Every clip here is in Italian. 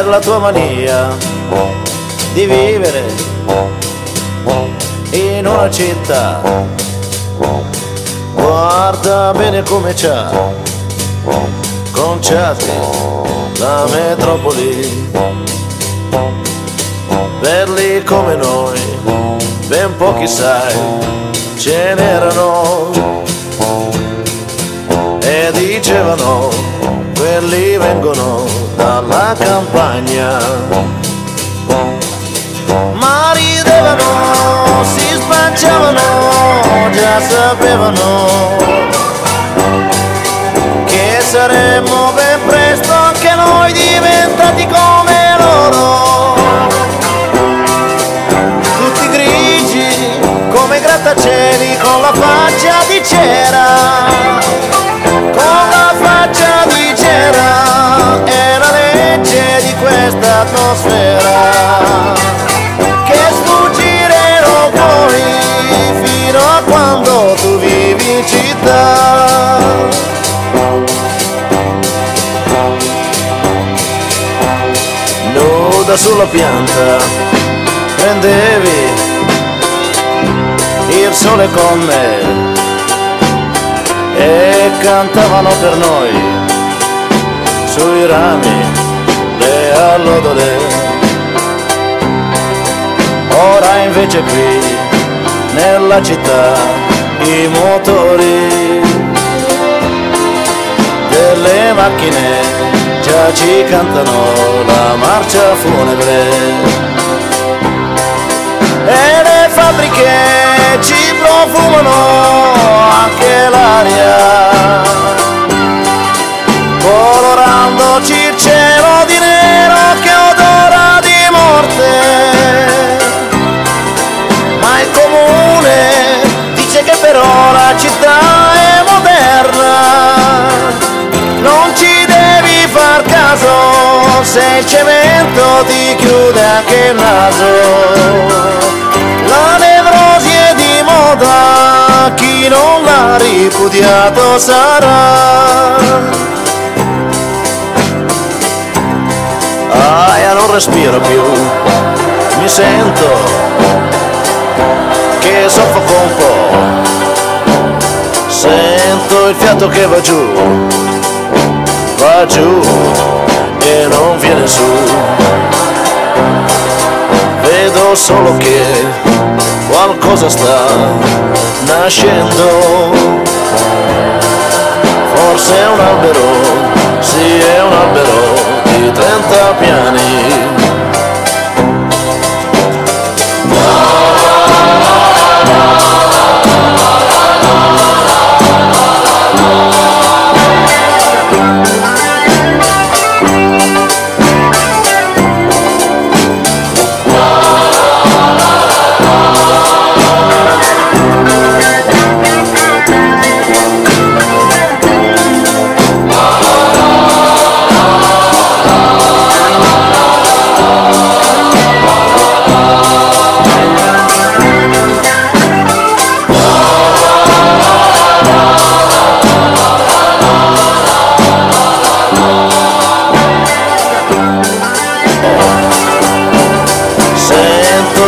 per la tua mania di vivere in una città. Guarda bene come c'ha conciati la metropoli. Belli come noi, ben pochi sai, ce n'erano e dicevano quelli vengono dalla campagna, ma ridevano, si spacciavano, già sapevano che saremmo ben presto anche noi diventati come loro, tutti grigi come grattacieli con la faccia di cera, con la faccia di cera, è la legge di questa atmosfera che sfuggire non puoi fino a quando tu vivi in città. Nuda sulla pianta prendevi il sole con me e cantavano per noi sui rami le allodole. Ora invece qui nella città i motori delle macchine già ci cantano la marcia funebre e le fabbriche ci profumano anche l'aria, colorandoci il cielo di nero che odora di morte, ma il comune dice che però la città è moderna, non ci devi far caso se il cemento ti chiude anche il naso. La nevrosi è di moda, chi non l'ha ripudiato sarà. Aia, non respiro più, mi sento che soffoco un po', sento il fiato che va giù e non viene su. Vedo solo che qualcosa sta nascendo, forse è un albero, sì è un albero di 30 piani.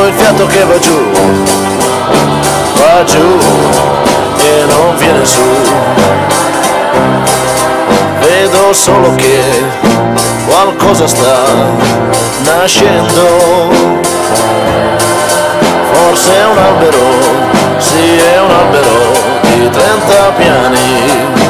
Il fiato che va giù e non viene su. Vedo solo che qualcosa sta nascendo, forse è un albero, sì è un albero di 30 piani.